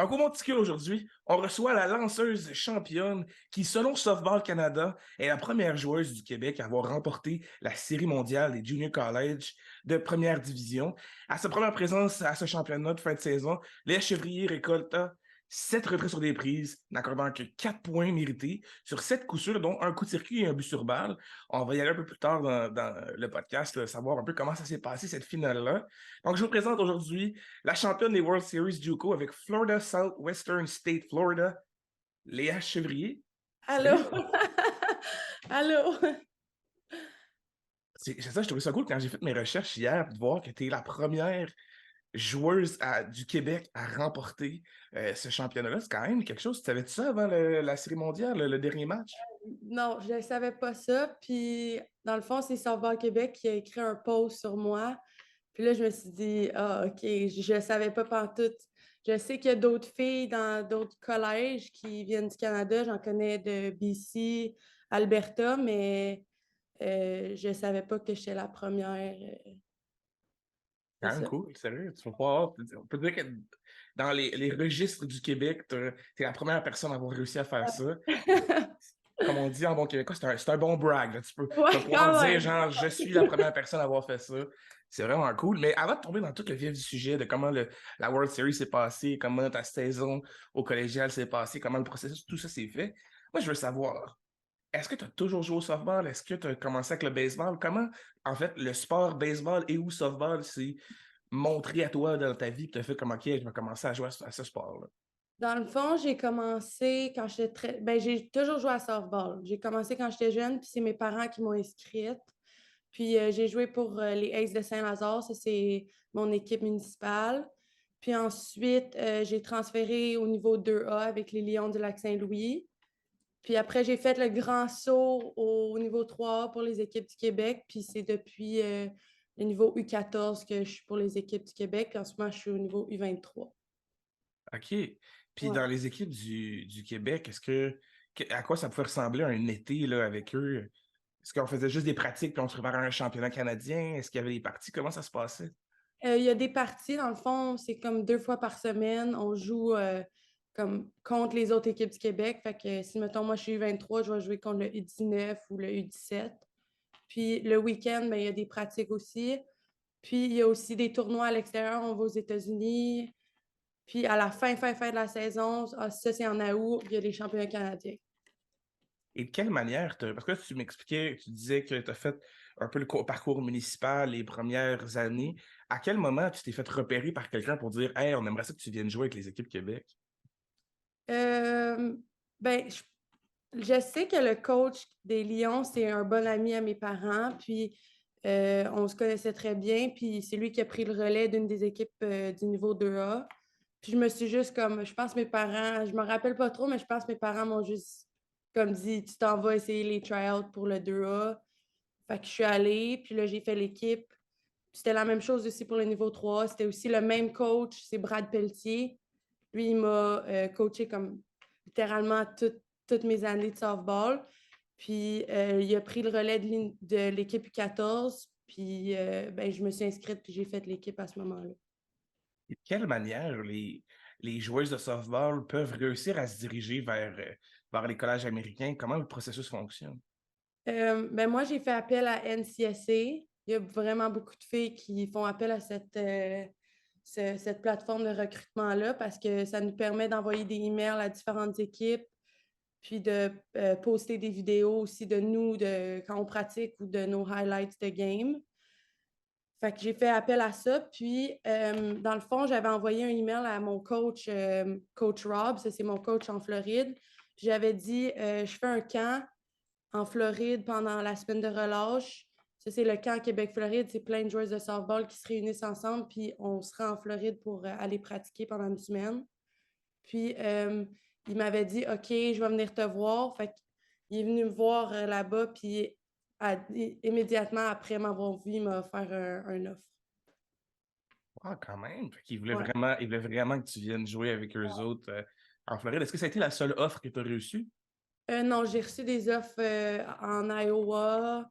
En gros monticule aujourd'hui, on reçoit la lanceuse championne qui, selon Softball Canada, est la première joueuse du Québec à avoir remporté la Série mondiale des Junior College de première division. À sa première présence à ce championnat de fin de saison, Léa Chevrier récolta 7 retraits sur des prises, n'accordant que 4 points mérités sur 7 coups sûrs, dont un coup de circuit et un but sur balle. On va y aller un peu plus tard dans le podcast, savoir un peu comment ça s'est passé cette finale-là. Donc, je vous présente aujourd'hui la championne des World Series JUCO avec Florida Southwestern State Florida, Léa Chevrier. Allô? Salut! Allô? C'est ça, je trouvais ça cool quand j'ai fait mes recherches hier de voir que tu es la première joueuse du Québec à remporter ce championnat-là. C'est quand même quelque chose. Tu savais ça avant la Série mondiale, le dernier match? Non, je ne savais pas ça. Puis, dans le fond, c'est Softball Québec qui a écrit un post sur moi. Puis là, je me suis dit, ah, OK, je ne savais pas pantoute. Je sais qu'il y a d'autres filles dans d'autres collèges qui viennent du Canada. J'en connais de BC, Alberta, mais je ne savais pas que j'étais la première. C'est Quand même ça. cool, sérieux. Tu vas voir, on peut dire que dans les registres du Québec, tu es la première personne à avoir réussi à faire ça. Comme on dit en bon québécois, c'est un bon brag, là. Tu vas Ouais, pouvoir quand dire, même. genre, je suis la première personne à avoir fait ça. C'est vraiment cool. Mais avant de tomber dans tout le vif du sujet de comment la World Series s'est passée, comment ta saison au collégial s'est passée, comment le processus, tout ça s'est fait, moi, je veux savoir, est-ce que tu as toujours joué au softball? Est-ce que tu as commencé avec le baseball? Comment, en fait, le sport baseball et ou softball s'est montré à toi dans ta vie et t'as fait comme, OK, je vais commencer à jouer à ce sport-là? Dans le fond, j'ai commencé quand j'étais très. Ben, j'ai toujours joué à softball. J'ai commencé quand j'étais jeune, puis c'est mes parents qui m'ont inscrite. Puis j'ai joué pour les Aces de Saint-Lazare, ça c'est mon équipe municipale. Puis ensuite, j'ai transféré au niveau 2A avec les Lions du Lac-Saint-Louis. Puis après, j'ai fait le grand saut au niveau 3A pour les équipes du Québec. Puis c'est depuis le niveau U14 que je suis pour les équipes du Québec. Puis en ce moment, je suis au niveau U23. OK. Puis Ouais. dans les équipes du Québec, à quoi ça pouvait ressembler un été là, avec eux? Est-ce qu'on faisait juste des pratiques puis on se préparait à un championnat canadien? Est-ce qu'il y avait des parties? Comment ça se passait? Il y a des parties, dans le fond, c'est comme 2 fois par semaine. On joue comme contre les autres équipes du Québec. Fait que si, mettons, moi, je suis U23, je vais jouer contre le U19 ou le U17. Puis le week-end, ben, il y a des pratiques aussi. Puis il y a aussi des tournois à l'extérieur. On va aux États-Unis. Puis à la fin de la saison, ça c'est en août, il y a les championnats canadiens. Et de quelle manière, parce que là, tu m'expliquais, tu disais que tu as fait un peu le parcours municipal les premières années. À quel moment tu t'es fait repérer par quelqu'un pour dire, hey, on aimerait ça que tu viennes jouer avec les équipes Québec? Euh, ben, je sais que le coach des Lions, c'est un bon ami à mes parents, puis on se connaissait très bien, puis c'est lui qui a pris le relais d'une des équipes du niveau 2A. Puis je me suis juste comme, je pense mes parents, je me rappelle pas trop, mais je pense mes parents m'ont juste comme dit, tu t'en vas essayer les tryouts pour le 2A. Fait que je suis allée, puis là, j'ai fait l'équipe. C'était la même chose aussi pour le niveau 3. C'était aussi le même coach, c'est Brad Pelletier. Lui, il m'a coaché comme littéralement toutes mes années de softball. Puis il a pris le relais de l'équipe U14. Puis ben, je me suis inscrite, puis j'ai fait l'équipe à ce moment-là. Et de quelle manière les joueuses de softball peuvent réussir à se diriger vers les collèges américains? Comment le processus fonctionne? Ben moi, j'ai fait appel à NCSA. Il y a vraiment beaucoup de filles qui font appel à cette plateforme de recrutement-là parce que ça nous permet d'envoyer des emails à différentes équipes, puis de poster des vidéos aussi de nous quand on pratique ou de nos highlights de game. Fait que j'ai fait appel à ça. Puis, dans le fond, j'avais envoyé un email à mon coach, coach Rob, ça c'est mon coach en Floride. Puis j'avais dit, je fais un camp en Floride pendant la semaine de relâche. Ça, c'est le camp Québec-Floride. C'est plein de joueurs de softball qui se réunissent ensemble, puis on se rend en Floride pour aller pratiquer pendant une semaine. Puis, il m'avait dit, OK, je vais venir te voir. Fait qu'il est venu me voir là-bas, puis immédiatement après m'avoir vu, il m'a offert un offre. Ah, quand même. Fait qu'ils Ouais. ils voulaient vraiment que tu viennes jouer avec eux autres en Floride. Est-ce que ça a été la seule offre que tu as reçue? Non, j'ai reçu des offres en Iowa.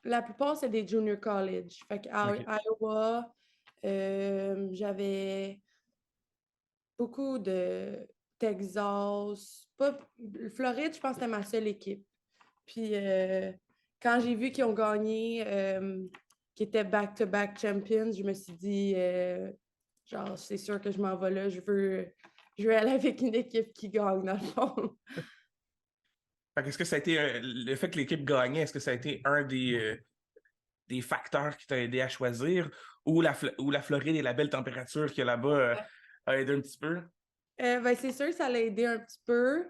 La plupart, c'est des junior college. Fait qu'à OK. Iowa, j'avais beaucoup de Texas. Pas, Floride, je pense que c'était ma seule équipe. Puis quand j'ai vu qu'ils ont gagné, qu'ils étaient back-to-back champions, je me suis dit, genre, c'est sûr que je m'en vais là. Je veux aller avec une équipe qui gagne, dans le fond. Fait qu'est-ce que ça a été le fait que l'équipe gagnait, est-ce que ça a été un des facteurs qui t'a aidé à choisir ou ou la Floride et la belle température qu'il y a là-bas a aidé un petit peu? Ben, c'est sûr que ça l'a aidé un petit peu.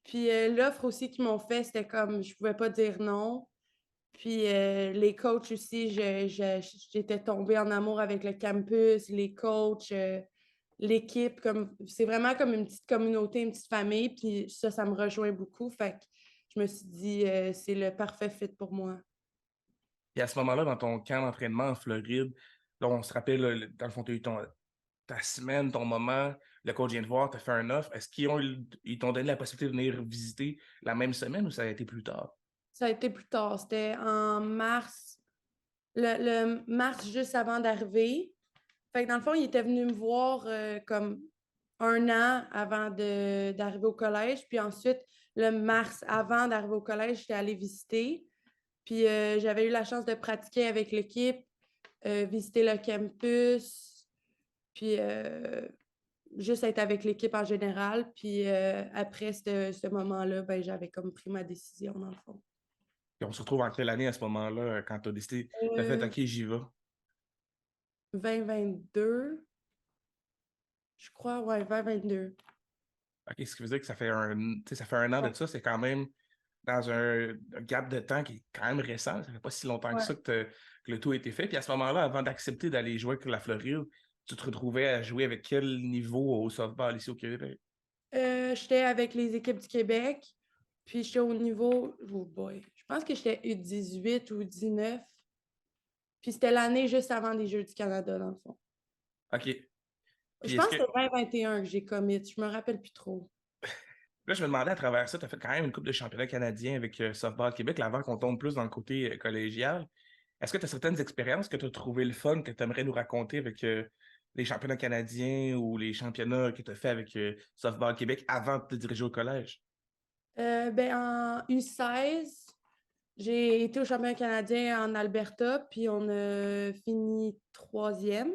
Puis l'offre aussi qu'ils m'ont fait, c'était comme, je pouvais pas dire non. Puis les coachs aussi, j'étais tombée en amour avec le campus, les coachs, l'équipe. C'est vraiment comme une petite communauté, une petite famille. Puis ça me rejoint beaucoup. Fait que je me suis dit, c'est le parfait fit pour moi. Et à ce moment-là, dans ton camp d'entraînement en Floride, là, on se rappelle, là, dans le fond, tu as eu ta semaine, ton moment, le coach vient te voir, tu as fait un offre. Est-ce ils t'ont donné la possibilité de venir visiter la même semaine ou ça a été plus tard? Ça a été plus tard. C'était en mars, le mars juste avant d'arriver. Fait que dans le fond, il était venu me voir comme un an avant d'arriver au collège. Puis ensuite, le mars avant d'arriver au collège, j'étais allée visiter. Puis j'avais eu la chance de pratiquer avec l'équipe, visiter le campus, puis juste être avec l'équipe en général. Puis après ce moment-là, ben, j'avais comme pris ma décision dans le fond. Et on se retrouve en quelle année à ce moment-là, quand tu as décidé, tu as fait Euh, OK, j'y vais. 2022, je crois, ouais, 2022. OK, ce qui veut dire que ça fait un an de ça, c'est quand même dans un gap de temps qui est quand même récent. Ça fait pas si longtemps que Ouais. ça que le tout a été fait. Puis à ce moment-là, avant d'accepter d'aller jouer avec la Floride, tu te retrouvais à jouer avec quel niveau au softball ici au Québec? J'étais avec les équipes du Québec, puis j'étais au niveau, oh boy, je pense que j'étais U18 ou 19, puis c'était l'année juste avant les Jeux du Canada, dans le fond. OK. Je Puis est-ce pense que que c'était 2021 que j'ai commit, je me rappelle plus trop. là, je me demandais à travers ça, tu as fait quand même une coupe de championnat canadien avec Softball Québec, là, avant qu'on tombe plus dans le côté collégial. Est-ce que tu as certaines expériences que tu as trouvé le fun, que tu aimerais nous raconter avec les championnats canadiens ou les championnats que tu as fait avec Softball Québec avant de te diriger au collège? Ben, en U16, j'ai été au championnat canadien en Alberta, puis on a fini troisième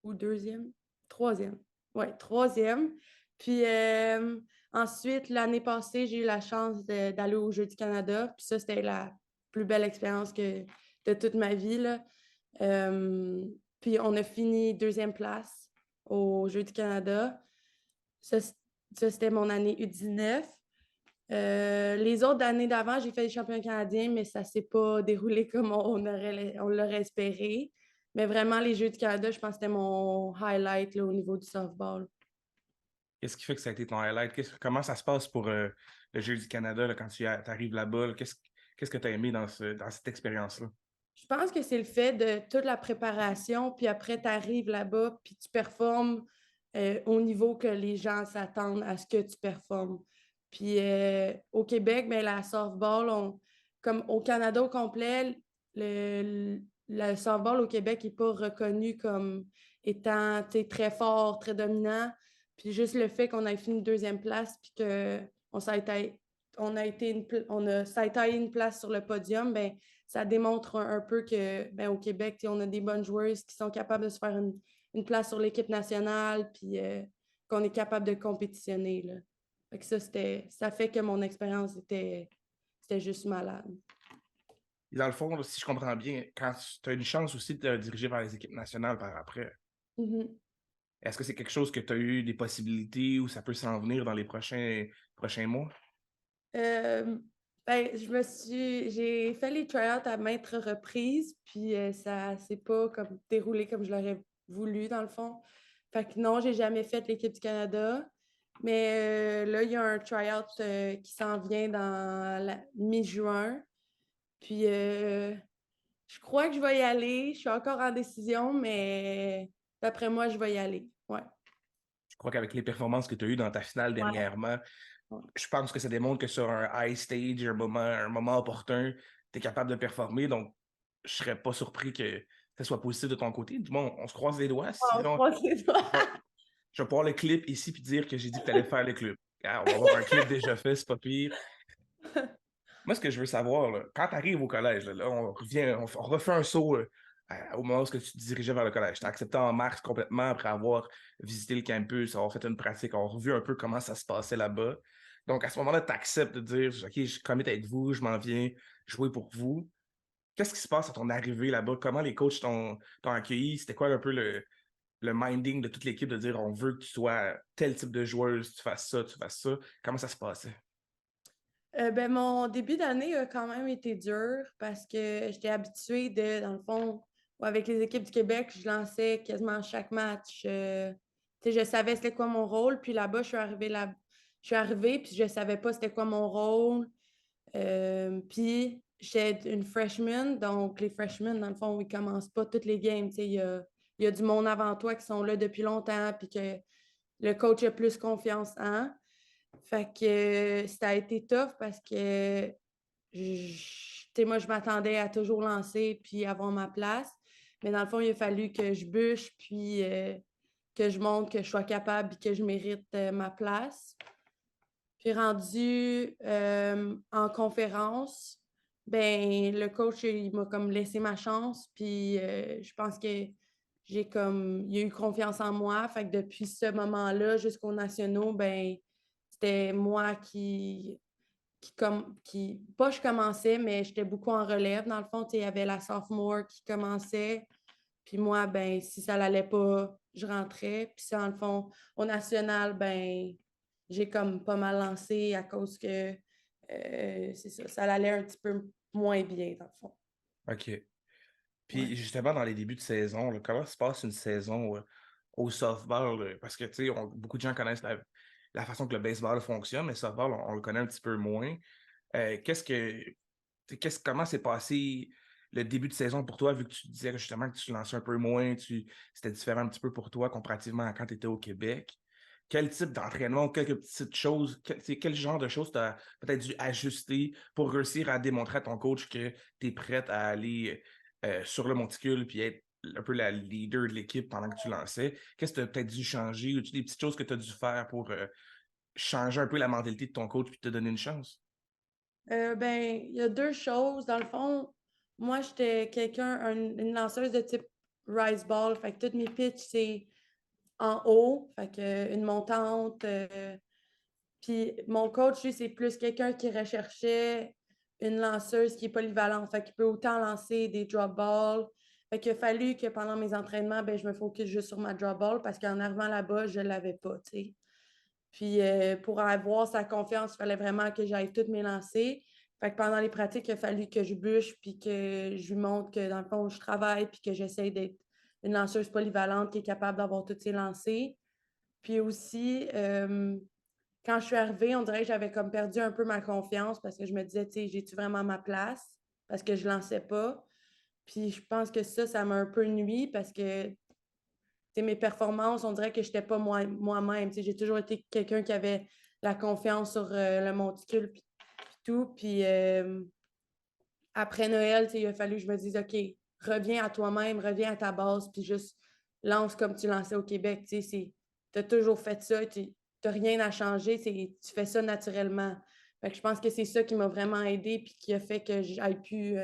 ou deuxième? Troisième. Ouais, troisième. Puis ensuite, l'année passée, j'ai eu la chance d'aller aux Jeux du Canada. Puis ça, c'était la plus belle expérience de toute ma vie, là. Euh, puis on a fini deuxième place aux Jeux du Canada. Ça, c'était mon année U19. Les autres années d'avant, j'ai fait les championnats canadiens, mais ça ne s'est pas déroulé comme on l'aurait espéré. Mais vraiment, les Jeux du Canada, je pense que c'était mon highlight là, au niveau du softball. Qu'est-ce qui fait que ça a été ton highlight? Comment ça se passe pour le Jeu du Canada là, quand tu arrives là-bas? Là? Qu'est-ce que tu as aimé dans cette expérience-là? Je pense que c'est le fait de toute la préparation, puis après, tu arrives là-bas, puis tu performes au niveau que les gens s'attendent à ce que tu performes. Puis au Québec, ben, la softball, comme au Canada au complet, le softball au Québec n'est pas reconnu comme étant très fort, très dominant. Puis juste le fait qu'on ait fini deuxième place, puis qu'on on a été ça a été une place sur le podium, ben, ça démontre un peu que ben, au Québec, on a des bonnes joueuses qui sont capables de se faire une place sur l'équipe nationale, puis qu'on est capable de compétitionner. Là. Fait que ça fait que mon expérience c'était juste malade. Et dans le fond, là, si je comprends bien, quand tu as une chance aussi de te diriger vers les équipes nationales par après, Mm-hmm. est-ce que c'est quelque chose que tu as eu des possibilités ou ça peut s'en venir dans les prochains mois? Euh, ben, j'ai fait les tryouts à maintes reprises, puis ça s'est pas comme déroulé comme je l'aurais voulu, dans le fond. Fait que non, j'ai jamais fait l'équipe du Canada. Mais là, il y a un tryout qui s'en vient dans la mi-juin. Puis je crois que je vais y aller. Je suis encore en décision, mais d'après moi, je vais y aller. Ouais. Je crois qu'avec les performances que tu as eues dans ta finale Ouais. dernièrement, Ouais. je pense que ça démontre que sur un high stage, un moment opportun, tu es capable de performer. Donc, je serais pas surpris que ça soit positif de ton côté. Du moins, on se croise les doigts. On se Sinon, croise les doigts. ouais. Je vais pouvoir le clip ici puis dire que j'ai dit que tu allais faire le clip. Ah, on va avoir un clip déjà fait, c'est pas pire. Moi, ce que je veux savoir, là, quand tu arrives au collège, là, on revient, on refait un saut au moment où tu te dirigeais vers le collège. Tu as accepté en mars complètement après avoir visité le campus, avoir fait une pratique, avoir vu un peu comment ça se passait là-bas. Donc, à ce moment-là, tu acceptes de dire, OK, je commit avec vous, je m'en viens jouer pour vous. Qu'est-ce qui se passe à ton arrivée là-bas? Comment les coachs t'ont accueilli? C'était quoi un peu le minding de toute l'équipe de dire, on veut que tu sois tel type de joueuse, tu fasses ça, tu fasses ça? Comment ça se passait? Ben, mon début d'année a quand même été dur parce que j'étais habituée dans le fond, avec les équipes du Québec, je lançais quasiment chaque match. Je savais c'était quoi mon rôle, puis là-bas, je suis arrivée, puis je savais pas c'était quoi mon rôle. Puis j'étais une freshman, donc les freshmen, dans le fond, ils commencent pas toutes les games. Il y a du monde avant toi qui sont là depuis longtemps, puis que le coach a plus confiance en. Fait que ça a été tough parce que moi, je m'attendais à toujours lancer puis avoir ma place. Mais dans le fond, il a fallu que je bûche puis que je montre que je sois capable et que je mérite ma place. Puis rendu en conférence, ben le coach, il m'a comme laissé ma chance. Puis je pense que il a eu confiance en moi. Fait que depuis ce moment-là jusqu'aux nationaux, ben c'était moi pas je commençais, mais j'étais beaucoup en relève. Dans le fond, il y avait la sophomore qui commençait. Puis moi, ben, si ça l'allait pas, je rentrais. Puis dans le fond, au national, ben, j'ai comme pas mal lancé à cause que c'est ça allait un petit peu moins bien, dans le fond. OK. Ouais. Puis justement, dans les débuts de saison, là, comment se passe une saison au softball? Parce que, tu sais, beaucoup de gens connaissent la façon que le baseball fonctionne, mais le softball, on le connaît un petit peu moins. Comment s'est passé le début de saison pour toi, vu que tu disais justement que tu lançais un peu moins, c'était différent un petit peu pour toi comparativement à quand tu étais au Québec? Quel type d'entraînement, quelques petites choses, quel genre de choses tu as peut-être dû ajuster pour réussir à démontrer à ton coach que tu es prête à aller sur le monticule puis être un peu la leader de l'équipe pendant que tu lançais? Qu'est-ce que tu as peut-être dû changer ou des petites choses que tu as dû faire pour changer un peu la mentalité de ton coach puis te donner une chance? Ben, il y a deux choses. Dans le fond, moi, j'étais une lanceuse de type rise ball. Fait que toutes mes pitches, c'est en haut. Fait que une montante. Puis mon coach, lui, c'est plus quelqu'un qui recherchait une lanceuse qui est polyvalente. Fait qu'il peut autant lancer des drop balls. Fait qu'il a fallu que pendant mes entraînements, ben, je me focus juste sur ma drop ball parce qu'en arrivant là-bas, je ne l'avais pas, tu sais. Puis pour avoir sa confiance, il fallait vraiment que j'aille toutes mes lancers. Fait que pendant les pratiques, il a fallu que je bûche puis que je lui montre que dans le fond, je travaille puis que j'essaie d'être une lanceuse polyvalente qui est capable d'avoir toutes ses lancers. Puis aussi, quand je suis arrivée, on dirait que j'avais comme perdu un peu ma confiance parce que je me disais, tu sais, j'ai-tu vraiment ma place? Parce que je lançais pas. Puis je pense que ça m'a un peu nuit parce que mes performances, on dirait que je n'étais pas moi-même. J'ai toujours été quelqu'un qui avait la confiance sur le monticule puis tout. Puis après Noël, il a fallu que je me dise, OK, reviens à toi-même, reviens à ta base, puis juste lance comme tu lançais au Québec. Tu as toujours fait ça, tu n'as rien à changer, tu fais ça naturellement. Fait que je pense que c'est ça qui m'a vraiment aidé puis qui a fait que j'ai pu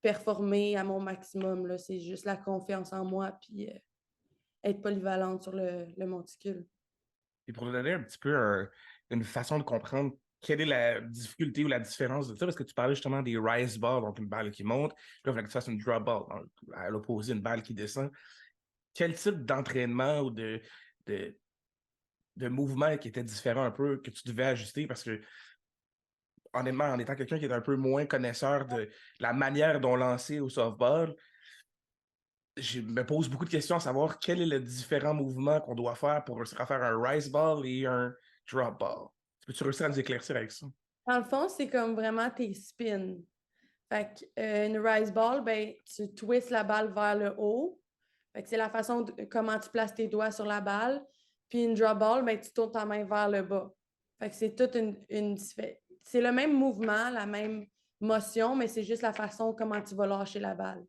performer à mon maximum. C'est juste la confiance en moi puis être polyvalente sur le monticule. Et pour te donner un petit peu une façon de comprendre quelle est la difficulté ou la différence de ça, parce que tu parlais justement des rise balls, donc une balle qui monte, puis là, il faut que tu fasses une drop ball, donc à l'opposé, une balle qui descend. Quel type d'entraînement ou de, de mouvement qui était différent un peu, que tu devais ajuster? Parce que, honnêtement, en étant quelqu'un qui est un peu moins connaisseur de la manière dont lancer au softball, je me pose beaucoup de questions à savoir quel est le différent mouvement qu'on doit faire pour réussir à faire un rise ball et un drop ball. Peux-tu réussir à nous éclaircir avec ça? Dans le fond, c'est comme vraiment tes spins. Fait que, une rise ball, ben, tu twists la balle vers le haut. Fait que c'est la façon comment tu places tes doigts sur la balle. Puis une drop ball, ben, tu tournes ta main vers le bas. Fait que c'est toute c'est le même mouvement, la même motion, mais c'est juste la façon comment tu vas lâcher la balle.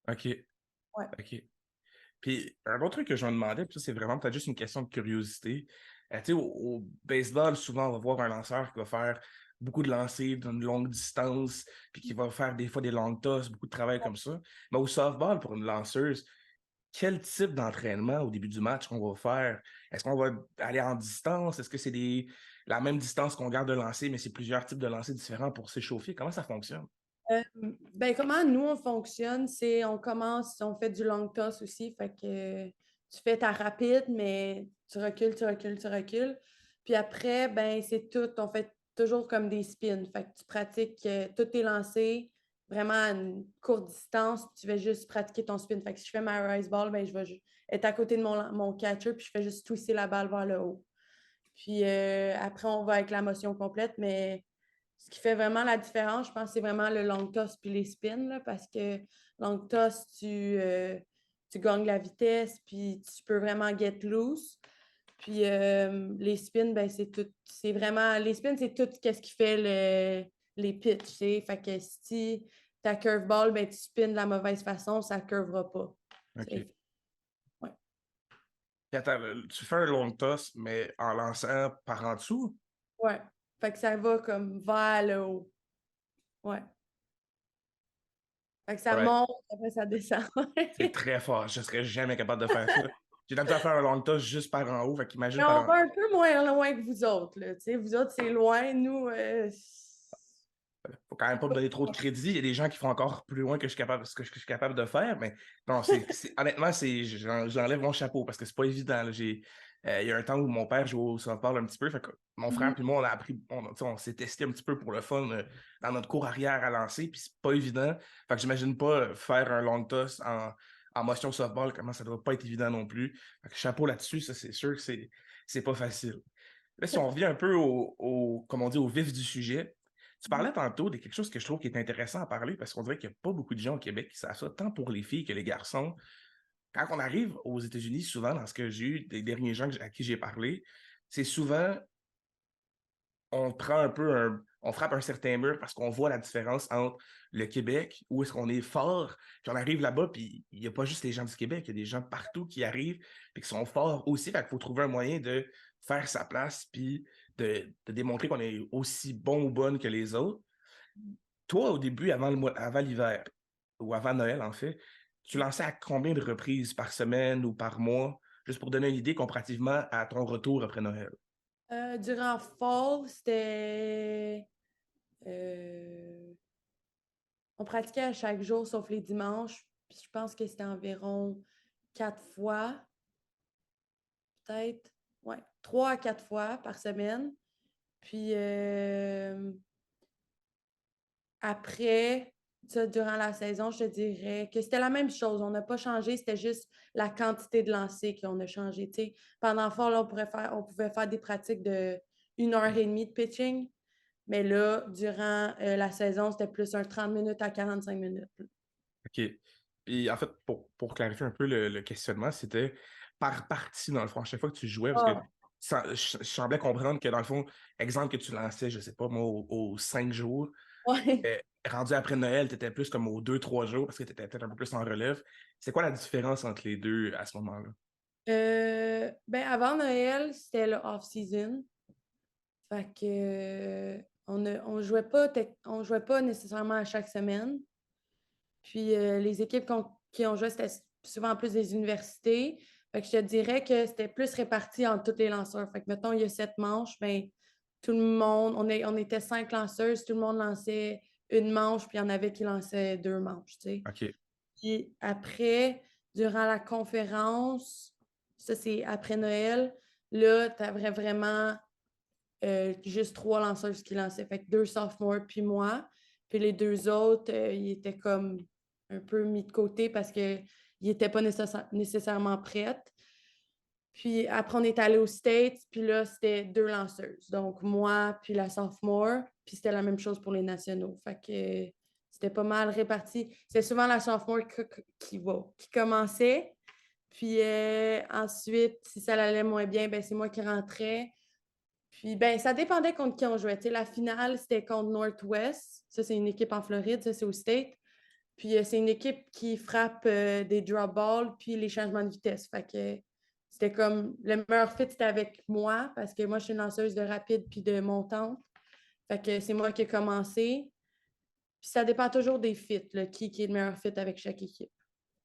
OK. Ouais. OK. Puis un autre truc que je me demandais, puis ça, c'est vraiment peut-être juste une question de curiosité. Tu sais, au baseball, souvent, on va voir un lanceur qui va faire beaucoup de lancers d'une longue distance, puis qui va faire des fois des long toss, beaucoup de travail comme ça. Mais au softball, pour une lanceuse, quel type d'entraînement au début du match qu'on va faire? Est-ce qu'on va aller en distance? Est-ce que c'est la même distance qu'on garde de lancer, mais c'est plusieurs types de lancers différents pour s'échauffer? Comment ça fonctionne? Ben, comment nous, on fonctionne, c'est on commence, on fait du long toss aussi, fait que tu fais ta rapide, mais tu recules, tu recules, tu recules. Puis après, ben, c'est tout, on fait toujours comme des spins, fait que tu pratiques tous tes lancers vraiment à une courte distance, tu vas juste pratiquer ton spin. Fait que si je fais ma rise ball, ben, je vais être à côté de mon catcher, puis je fais juste twister la balle vers le haut. Puis après, on va avec la motion complète, mais ce qui fait vraiment la différence, je pense, c'est vraiment le long toss puis les spins, là, parce que long toss, tu gagnes la vitesse, puis tu peux vraiment get loose. Puis les spins, ben, c'est vraiment, les spins, c'est tout ce qui fait les pitches, tu sais. Fait que si ta curveball, ben, tu spins de la mauvaise façon, ça ne curvera pas. OK. Ouais. Puis attends, tu fais un long toss, mais en lançant par en dessous? Ouais. Fait que ça va comme vers le haut. Ouais. Fait que ça Ouais, monte, après ça descend. c'est très fort. Je serais jamais capable de faire ça. J'ai l'habitude de faire un long toss juste par en haut, fait qu'imagine Mais par on en... va un peu moins loin que vous autres, là. Tu sais, vous autres, c'est loin. Nous, Faut quand même pas me donner trop de crédit. Il y a des gens qui font encore plus loin que ce que je suis capable de faire, mais non, honnêtement, j'enlève mon chapeau parce que c'est pas évident, là. Il y a un temps où mon père jouait au softball un petit peu, fait que mon frère Mhm. puis moi, on a appris, on s'est testé un petit peu pour le fun dans notre cours arrière à lancer, puis c'est pas évident. Fait que j'imagine pas faire un long toss en motion softball, comment ça doit pas être évident non plus. Fait que chapeau là-dessus, ça c'est sûr que c'est pas facile. Là, si on revient un peu comme on dit, au vif du sujet, tu parlais tantôt de quelque chose que je trouve qui est intéressant à parler parce qu'on dirait qu'il n'y a pas beaucoup de gens au Québec qui savent ça, tant pour les filles que les garçons. Quand on arrive aux États-Unis, souvent, dans ce que j'ai eu des derniers gens à qui j'ai parlé, c'est souvent, on prend on frappe un certain mur parce qu'on voit la différence entre le Québec, où est-ce qu'on est fort, puis on arrive là-bas, puis il n'y a pas juste les gens du Québec, il y a des gens partout qui arrivent, puis qui sont forts aussi, fait qu'il faut trouver un moyen de faire sa place, puis de démontrer qu'on est aussi bon ou bonne que les autres. Toi, au début, avant l'hiver, ou avant Noël, en fait, tu lançais à combien de reprises par semaine ou par mois, juste pour donner une idée comparativement à ton retour après Noël? Durant fall, c'était. euh, on pratiquait à chaque jour sauf les dimanches. Puis je pense que c'était environ 4 fois, peut-être. Ouais, 3 à 4 fois par semaine. Puis après, ça, durant la saison, je te dirais que c'était la même chose. On n'a pas changé, c'était juste la quantité de lancers qu'on a changé. T'sais, pendant le fort, là, on pouvait faire des pratiques de 1 heure et demie de pitching. Mais là, durant la saison, c'était plus un 30 minutes à 45 minutes. OK. Puis en fait, pour clarifier un peu le questionnement, c'était par partie, dans le fond, à chaque fois que tu jouais, parce que Ah, je semblais comprendre que, dans le fond, exemple que tu lançais, je sais pas, moi, aux 5 jours, ouais. rendu après Noël, tu étais plus comme aux 2, 3 jours, parce que tu étais peut-être un peu plus en relève. C'est quoi la différence entre les deux à ce moment-là? Ben avant Noël, c'était le off-season. Fait que on jouait pas nécessairement à chaque semaine. Puis les équipes qui ont joué, c'était souvent plus des universités. Fait que je te dirais que c'était plus réparti entre tous les lanceurs. Fait que mettons, il y a 7 manches, ben tout le monde, on était 5 lanceuses, tout le monde lançait une manche, puis il y en avait qui lançaient 2 manches, tu sais. OK. Puis après, durant la conférence, ça c'est après Noël, là, tu avais vraiment juste 3 lanceuses qui lançaient. Fait que 2 sophomores, puis moi. Puis les 2 autres, ils étaient comme un peu mis de côté parce qu'ils n'étaient pas nécessairement prêts. Puis après, on est allé aux States, puis là, c'était 2 lanceuses. Donc, moi, puis la sophomore, puis c'était la même chose pour les nationaux. Fait que c'était pas mal réparti. C'était souvent la sophomore qui commençait. Puis ensuite, si ça allait moins bien, ben, c'est moi qui rentrais. Puis, ben, ça dépendait contre qui on jouait. T'sais, la finale, c'était contre Northwest. Ça, c'est une équipe en Floride. Ça, c'est au State. Puis c'est une équipe qui frappe des drop balls puis les changements de vitesse. Fait que c'était comme le meilleur fit, c'était avec moi parce que moi, je suis une lanceuse de rapide puis de montante. Fait que c'est moi qui ai commencé. Puis ça dépend toujours des fits, là, qui est le meilleur fit avec chaque équipe.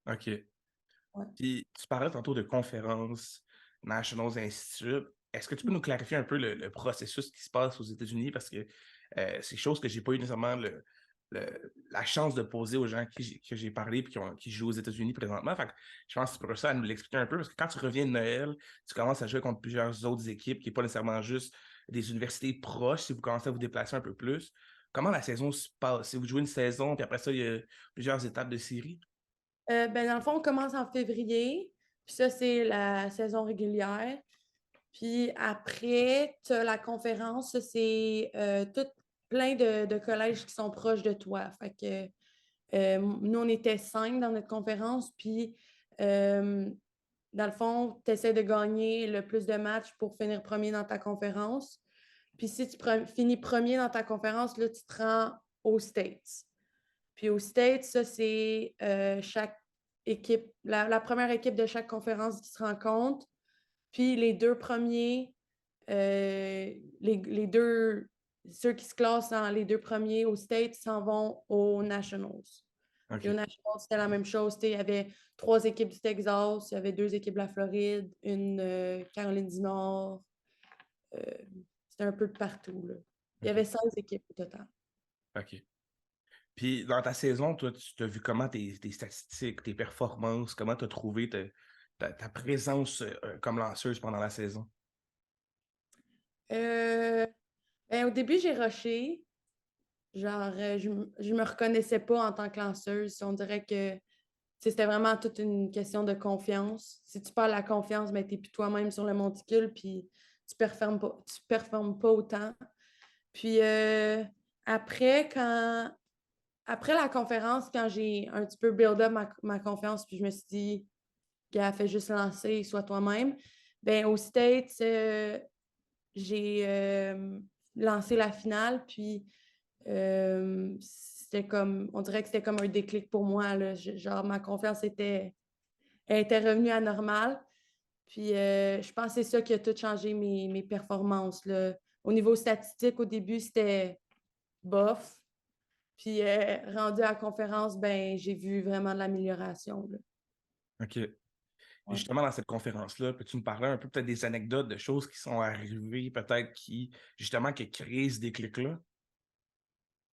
OK. Ouais. Puis tu parlais tantôt de conférences, Nationals Institute. Est-ce que tu peux nous clarifier un peu le processus qui se passe aux États-Unis? Parce que c'est quelque chose que j'ai pas eu nécessairement la chance de poser aux gens que j'ai parlé et qui jouent aux États-Unis présentement. Fait que je pense que c'est pour ça à nous l'expliquer un peu. Parce que quand tu reviens de Noël, tu commences à jouer contre plusieurs autres équipes qui n'est pas nécessairement juste des universités proches si vous commencez à vous déplacer un peu plus. Comment la saison se passe? Si vous jouez une saison, puis après ça, il y a plusieurs étapes de série. Ben, dans le fond, on commence en février. Puis ça, c'est la saison régulière. Puis après, tu as la conférence. Ça, c'est tout plein de collèges qui sont proches de toi. Fait que nous, on était 5 dans notre conférence. Puis euh, dans le fond, tu essaies de gagner le plus de matchs pour finir premier dans ta conférence. Puis si tu finis premier dans ta conférence, là, tu te rends aux States. Puis aux States, ça, c'est chaque équipe, la première équipe de chaque conférence qui se rencontre. Puis les deux premiers, les deux, ceux qui se classent dans les deux premiers aux States s'en vont aux Nationals. Puis aux OK. Nationals, c'était la même chose. Il y avait 3 équipes du Texas, il y avait 2 équipes de la Floride, une Caroline du Nord. Euh, c'était un peu de partout, là. Il y avait OK. 16 équipes au total. OK. Puis dans ta saison, toi, tu as vu comment tes statistiques, tes performances, comment tu as trouvé ta présence comme lanceuse pendant la saison? Euh, ben, au début, j'ai rushé. Genre, je me reconnaissais pas en tant que lanceuse. On dirait que c'était vraiment toute une question de confiance. Si tu perds la confiance, ben, tu n'es plus toi-même sur le monticule, puis tu performes pas autant. Puis après, après la conférence, quand j'ai un petit peu build up ma confiance, puis je me suis dit, gars, fais juste lancer, sois toi-même. Ben, au States, j'ai lancé la finale, puis c'était comme, on dirait que c'était comme un déclic pour moi. Là. Genre, ma confiance elle était revenue à normal. Puis je pense que c'est ça qui a tout changé mes performances. Là. Au niveau statistique, au début, c'était bof. Puis rendu à la conférence, ben, j'ai vu vraiment de l'amélioration. Là. OK. Et Ouais. justement, dans cette conférence-là, peux-tu me parler un peu peut-être des anecdotes, de choses qui sont arrivées, peut-être justement, qui créent ce déclic-là?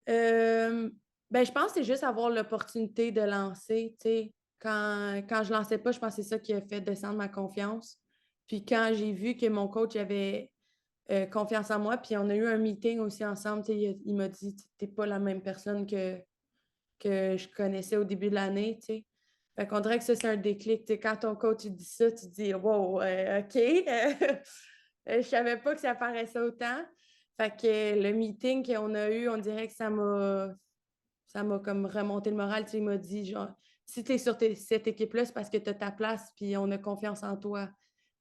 Euh, ben, je pense que c'est juste avoir l'opportunité de lancer. Tu sais. Quand je ne lançais pas, je pense que c'est ça qui a fait descendre ma confiance. Puis quand j'ai vu que mon coach avait confiance en moi, puis on a eu un meeting aussi ensemble, tu sais, il m'a dit, tu n'es pas la même personne que je connaissais au début de l'année. Tu sais. Fait qu'on dirait que ça, c'est un déclic. Tu sais, quand ton coach dit ça, tu te dis, wow, OK. Je savais pas que ça paraissait autant. Fait que le meeting qu'on a eu, on dirait que ça m'a comme remonté le moral. Tu sais, il m'a dit, genre, si tu es sur cette équipe-là, c'est parce que tu as ta place, puis on a confiance en toi.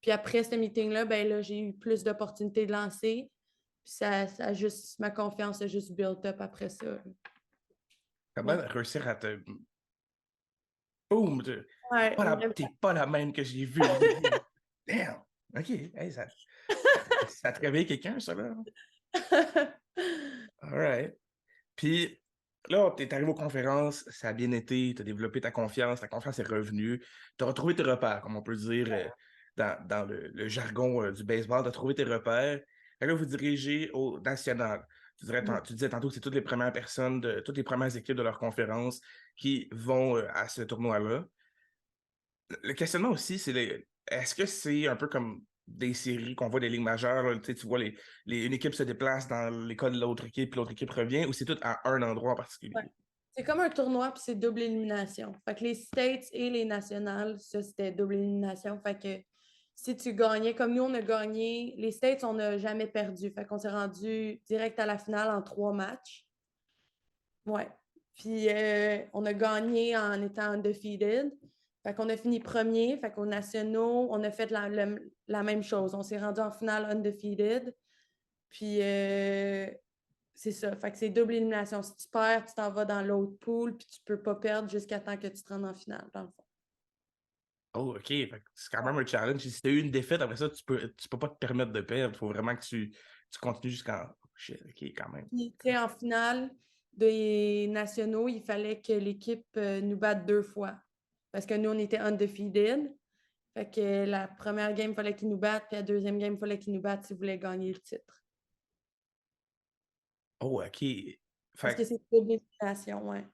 Puis après ce meeting-là, ben là, j'ai eu plus d'opportunités de lancer. Puis ma confiance a juste built up après ça. Comment Ouais. réussir à te... Boum! Ouais, T'es pas la même que j'ai vue au début. Damn! OK. Hey, ça te réveille quelqu'un, ça, là? All right. Puis là, tu es arrivé aux conférences, ça a bien été, tu as développé ta confiance est revenue, tu as retrouvé tes repères, comme on peut dire dans le jargon du baseball, tu as trouvé tes repères. Et là, vous dirigez au national. Tu disais tantôt que c'est toutes les premières personnes, toutes les premières équipes de leur conférence qui vont à ce tournoi-là. Le questionnement aussi, est-ce que c'est un peu comme des séries qu'on voit des ligues majeures, là, tu vois une équipe se déplace dans l'école de l'autre équipe, puis l'autre équipe revient, ou c'est tout à un endroit en Ouais. particulier? C'est comme un tournoi, puis c'est double élimination. Fait que les States et les nationales, ça, c'était double élimination. Fait que si tu gagnais, comme nous, on a gagné, les States, on n'a jamais perdu. Fait qu'on s'est rendu direct à la finale en 3 matchs. Ouais. Puis on a gagné en étant undefeated. Fait qu'on a fini premier. Fait qu'aux nationaux, on a fait la même chose. On s'est rendu en finale undefeated. Puis c'est ça. Fait que c'est double élimination. Si tu perds, tu t'en vas dans l'autre pool, puis tu peux pas perdre jusqu'à temps que tu te rendes en finale, dans le fond. Oh, OK. Fait que c'est quand même un challenge. Si tu as eu une défaite, après ça, tu peux pas te permettre de perdre. Il faut vraiment que tu continues jusqu'en. Oh, shit, OK, quand même. Puis, tu sais, en finale des nationaux, il fallait que l'équipe nous batte 2 fois. Parce que nous, on était undefeated. Fait que la première game, il fallait qu'ils nous battent, puis la deuxième game, il fallait qu'ils nous battent s'ils voulaient gagner le titre. Oh, OK. Parce Fait que que. c'est double élimination, ouais.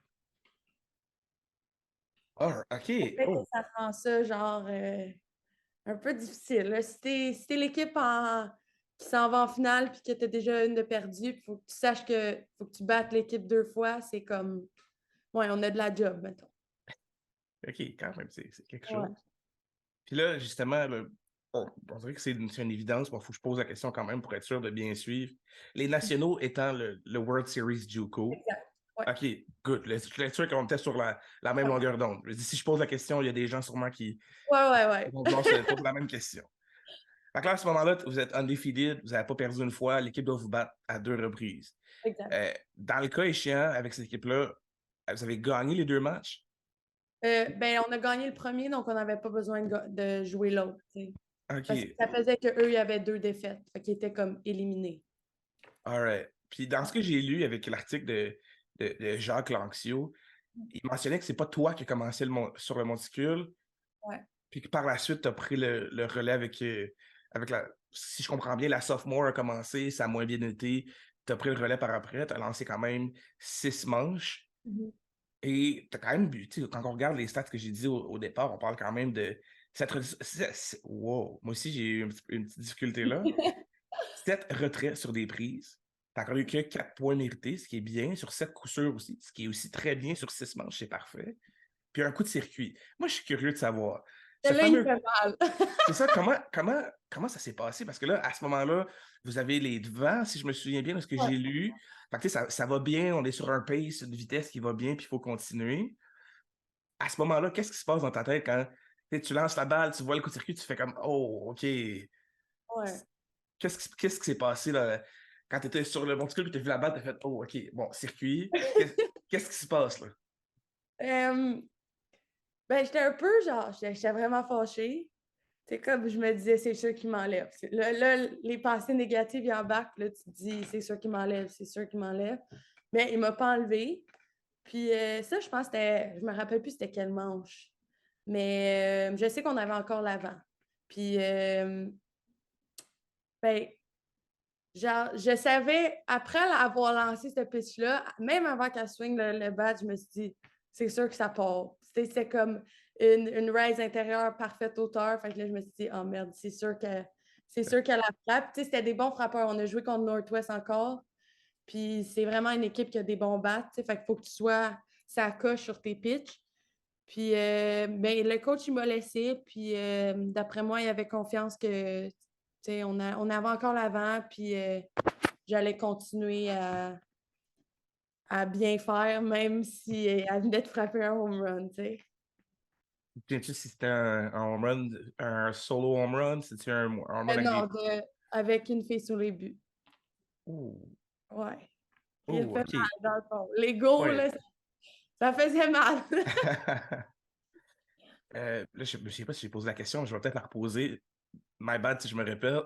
Oh, OK. Fait que Oh, ça rend ça, genre, un peu difficile. Là. Si t'es l'équipe qui s'en va en finale puis que tu as déjà une de perdue, il faut que tu saches que faut que tu battes l'équipe 2 fois, c'est comme, ouais, on a de la job, mettons. OK, quand même, c'est quelque Ouais. chose. Puis là, justement, là, on dirait que c'est une évidence, mais il faut que je pose la question quand même pour être sûr de bien suivre. Les nationaux étant le World Series JUCO. Exact. Ouais. OK, good. Je suis sûr qu'on était sur la même Ouais, longueur d'onde. Je dis, si je pose la question, il y a des gens sûrement qui ouais. vont vouloir se poser la même question. Fait que là, à ce moment-là, vous êtes undefeated, vous n'avez pas perdu une fois, l'équipe doit vous battre à 2 reprises. Exact. Dans le cas échéant, avec cette équipe-là, vous avez gagné les 2 matchs? Ben, on a gagné le premier, donc on n'avait pas besoin de jouer l'autre. Parce que OK, ça faisait qu'eux, il y avait 2 défaites. Fait qu'ils étaient comme éliminés. all right. Puis dans ce que j'ai lu avec l'article de Jacques Lanxio, il mentionnait que c'est pas toi qui as commencé sur le monticule, Ouais. puis que par la suite, tu as pris le relais avec la. Si je comprends bien, la sophomore a commencé, ça a moins bien été. Tu as pris le relais par après, tu as lancé quand même 6 manches. Mhm. Et tu as quand même bu. Quand on regarde les stats que j'ai dit au départ, on parle quand même de. Wow, moi aussi, j'ai eu une petite difficulté là. 7 retraits sur des prises. Tu encore eu que 4 points mérités, ce qui est bien, sur 7 coups sûrs aussi, ce qui est aussi très bien sur 6 manches, c'est parfait. Puis un coup de circuit. Moi, je suis curieux de savoir. Ce Celle-là, il fameux. fait mal. C'est ça, comment ça s'est passé? Parce que là, à ce moment-là, vous avez les devants, si je me souviens bien de ce que Ouais. j'ai lu. Fait que, ça va bien, on est sur un pace, une vitesse qui va bien, puis il faut continuer. À ce moment-là, qu'est-ce qui se passe dans ta tête quand tu lances la balle, tu vois le coup de circuit, tu fais comme Oh, OK. Ouais. Qu'est-ce qui s'est passé là, quand tu étais sur le monticule et tu as vu la balle, tu as fait Oh, OK, bon, circuit. Qu'est-ce qui se passe là? Euh, ben, j'étais un peu genre, j'étais vraiment fâchée. C'est comme je me disais, c'est sûr qu'il m'enlève. Là, les pensées négatives ils embarquent, là, tu te dis, c'est sûr qu'il m'enlève, c'est sûr qu'il m'enlève. Mais il ne m'a pas enlevé. Puis ça, je pense que je me rappelle plus c'était quelle manche. Mais je sais qu'on avait encore l'avant. Puis, ben, genre, je savais, après avoir lancé ce pitch-là, même avant qu'elle swing le bat, je me suis dit, c'est sûr que ça part. C'était comme une raise intérieure parfaite hauteur. Fait que là, je me suis dit, oh merde, c'est sûr qu'elle la frappe. Tu sais, c'était des bons frappeurs. On a joué contre Northwest encore. Puis c'est vraiment une équipe qui a des bons bats. Fait qu'il faut que tu sois ça coche sur tes pitches. Puis ben, le coach, il m'a laissé. Puis d'après moi, il avait confiance que on avait encore l'avant. Puis j'allais continuer à bien faire, même si elle venait de frapper un home run. T'sais. Sais-tu si c'était un home run, un solo home run? C'était un home run avec Non, des. avec une fille sur les buts. Oh, Ouais. Il oh, fait OK. mal dans le fond. Les goals, Ouais. là, ça faisait mal. Là, je ne sais pas si j'ai posé la question, je vais peut-être la reposer. My bad si je me répète.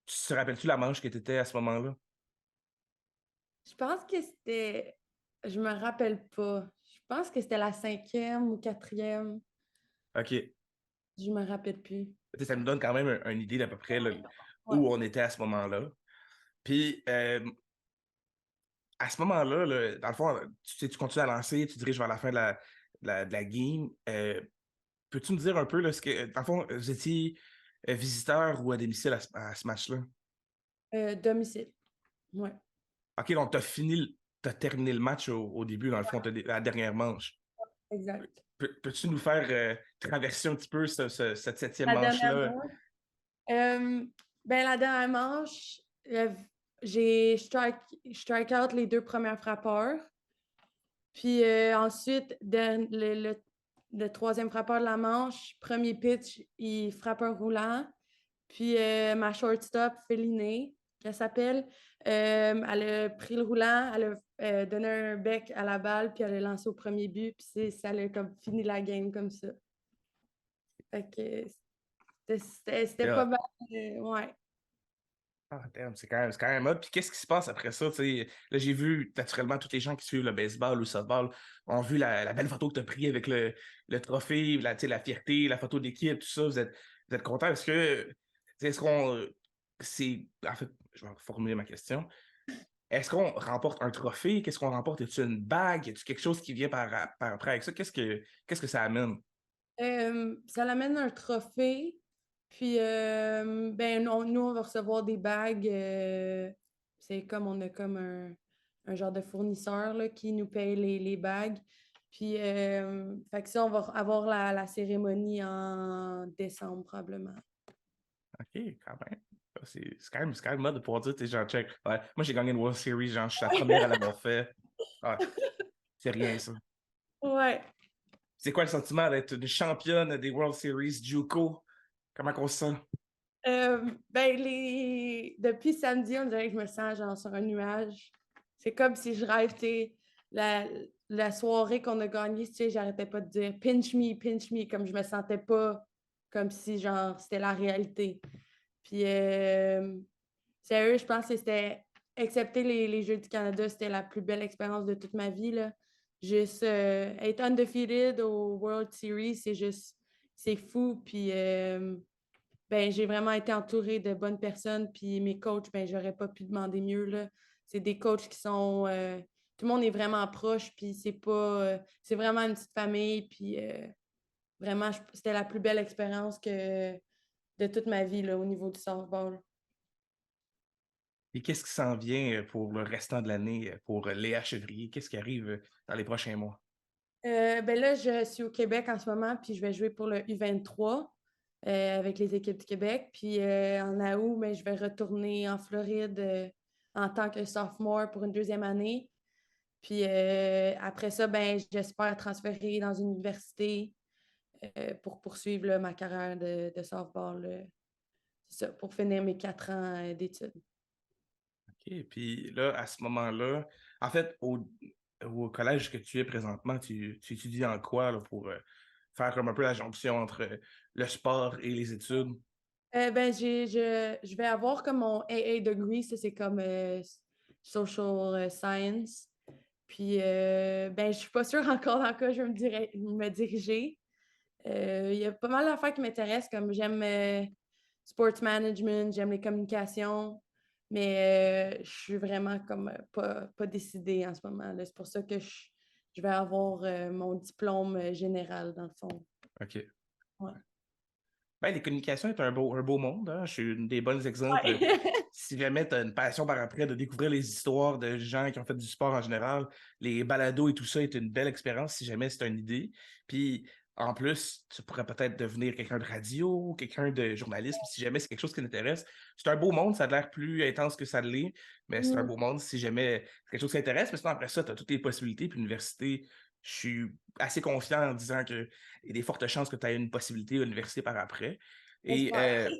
Tu te rappelles-tu la manche que tu étais à ce moment-là? Je pense que c'était. Je me rappelle pas. Je pense que c'était la 5e ou 4e. OK. Je me rappelle plus. Ça nous donne quand même une idée d'à peu près là, Ouais. où on était à ce moment-là. Puis, à ce moment-là, là, dans le fond, tu continues à lancer, tu diriges vers la fin de la game. Peux-tu me dire un peu, là, dans le fond, vous étiez visiteur ou à domicile à ce match-là? Domicile. Ouais. OK, donc tu as terminé le match au début, dans le fond, la dernière manche. Exact. Peux-tu nous faire traverser un petit peu cette 7e La dernière manche-là? manche. Ben, la dernière manche, j'ai strike out les 2 premiers frappeurs. Puis ensuite, le 3e frappeur de la manche, premier pitch, il frappe un roulant. Puis ma shortstop, Féliné, qu'elle s'appelle, Elle a pris le roulant, elle a donné un bec à la balle, puis elle a lancé au premier but, puis ça a comme fini la game comme ça. Fait que c'était pas Là, mal. Ouais. ah, damn, c'est quand même hot. Puis qu'est-ce qui se passe après ça? Tu sais, là, j'ai vu naturellement tous les gens qui suivent le baseball ou le softball ont vu la belle photo que tu as prise avec le trophée, tu sais, la fierté, la photo d'équipe, tout ça. Vous êtes content? Est-ce qu'on. En fait, je vais reformuler ma question. Est-ce qu'on remporte un trophée? Qu'est-ce qu'on remporte? Est-ce une bague? Est-ce quelque chose qui vient par après avec ça? Qu'est-ce que ça amène? Ça l'amène un trophée. Puis, ben, nous, on va recevoir des bagues. C'est comme on a comme un genre de fournisseur là, qui nous paye les bagues. Puis, fait que ça, on va avoir la cérémonie en décembre probablement. OK, quand même. C'est quand même mode de pouvoir dire, tu sais, genre, check. Ouais, moi, j'ai gagné une World Series, genre, je suis la première à l'avoir fait. Ouais, c'est rien, ça. Ouais. C'est quoi le sentiment d'être une championne des World Series JUCO? Comment qu'on se sent? Ben, depuis samedi, on dirait que je me sens genre sur un nuage. C'est comme si je rêve, tu sais, la soirée qu'on a gagnée, tu sais, j'arrêtais pas de dire pinch me, comme je me sentais pas comme si genre c'était la réalité. Puis, sérieux, je pense que c'était, excepté les Jeux du Canada, c'était la plus belle expérience de toute ma vie, là. Juste être undefeated au World Series, c'est fou. Puis, ben, j'ai vraiment été entourée de bonnes personnes, puis mes coachs, ben, j'aurais pas pu demander mieux, là. C'est des coachs qui sont... tout le monde est vraiment proche, puis c'est pas... c'est vraiment une petite famille, puis vraiment, c'était la plus belle expérience de toute ma vie, là, au niveau du softball. Et qu'est-ce qui s'en vient pour le restant de l'année pour Léa Chevrier? Qu'est-ce qui arrive dans les prochains mois? Ben là, je suis au Québec en ce moment, puis je vais jouer pour le U23 avec les équipes du Québec. Puis en août, ben, je vais retourner en Floride en tant que sophomore pour une deuxième année. Puis après ça, ben, j'espère transférer dans une université pour poursuivre là, ma carrière de softball. C'est ça, pour finir mes 4 ans d'études. OK, puis là, à ce moment-là, en fait, au collège que tu es présentement, tu étudies en quoi là, pour faire comme un peu la jonction entre le sport et les études? Ben, je vais avoir comme mon AA degree, ça c'est comme social science. Puis, ben, je suis pas sûre encore dans quoi je vais me diriger. Il y a pas mal d'affaires qui m'intéressent, comme j'aime sports management, j'aime les communications, mais je suis vraiment comme pas décidée en ce moment, là. C'est pour ça que je vais avoir mon diplôme général, dans le fond. OK. Ouais. Ben, les communications est un beau monde, hein. Je suis une des bons exemples. Ouais. Si jamais tu as une passion par après de découvrir les histoires de gens qui ont fait du sport en général, les balados et tout ça est une belle expérience si jamais c'est une idée. Puis en plus, tu pourrais peut-être devenir quelqu'un de radio, quelqu'un de journalisme, si jamais c'est quelque chose qui t'intéresse. C'est un beau monde, ça a l'air plus intense que ça l'est, mais c'est un Mm. beau monde si jamais c'est quelque chose qui t'intéresse. Mais sinon, après ça, tu as toutes les possibilités. Puis l'université, je suis assez confiant en disant qu'il y a des fortes chances que tu aies une possibilité à l'université par après. Et J'espère.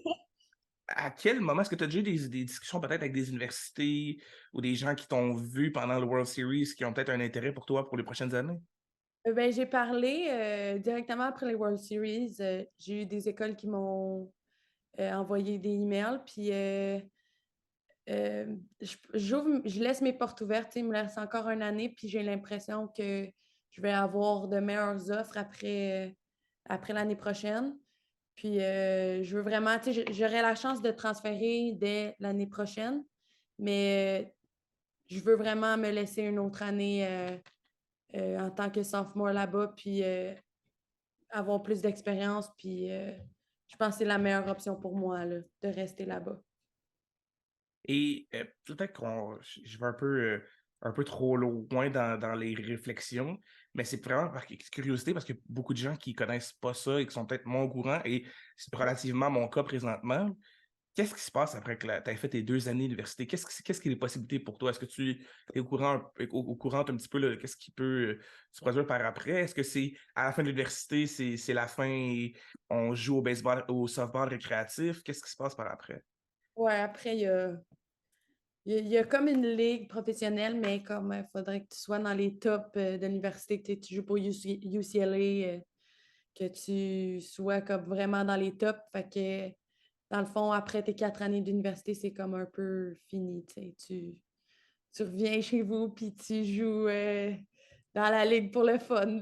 à quel moment est-ce que tu as déjà eu des discussions peut-être avec des universités ou des gens qui t'ont vu pendant le World Series qui ont peut-être un intérêt pour toi pour les prochaines années? Ben, j'ai parlé directement après les World Series. J'ai eu des écoles qui m'ont envoyé des emails, puis je laisse mes portes ouvertes. Tu sais, il me reste encore une année, puis j'ai l'impression que je vais avoir de meilleures offres après l'année prochaine. Puis je veux vraiment, tu sais, j'aurai la chance de transférer dès l'année prochaine, mais je veux vraiment me laisser une autre année en tant que sophomore là-bas, puis avoir plus d'expérience, puis je pense que c'est la meilleure option pour moi, là, de rester là-bas. Et peut-être je vais un peu trop loin dans les réflexions, mais c'est vraiment par curiosité parce qu'il y a beaucoup de gens qui connaissent pas ça et qui sont peut-être moins au courant et c'est relativement mon cas présentement. Qu'est-ce qui se passe après que tu as fait tes 2 années d'université? Qu'est-ce qui est les possibilités pour toi? Est-ce que tu es au courant un petit peu de qu'est-ce qui peut se produire par après? Est-ce que c'est à la fin de l'université, c'est la fin et on joue au baseball, au softball récréatif? Qu'est-ce qui se passe par après? Ouais, après, Il y a comme une ligue professionnelle, mais comme il faudrait que tu sois dans les tops de l'université, que tu joues pour UCLA, que tu sois comme vraiment dans les tops. Fait que dans le fond, après tes 4 années d'université, c'est comme un peu fini. Tu reviens chez vous puis tu joues dans la ligue pour le fun.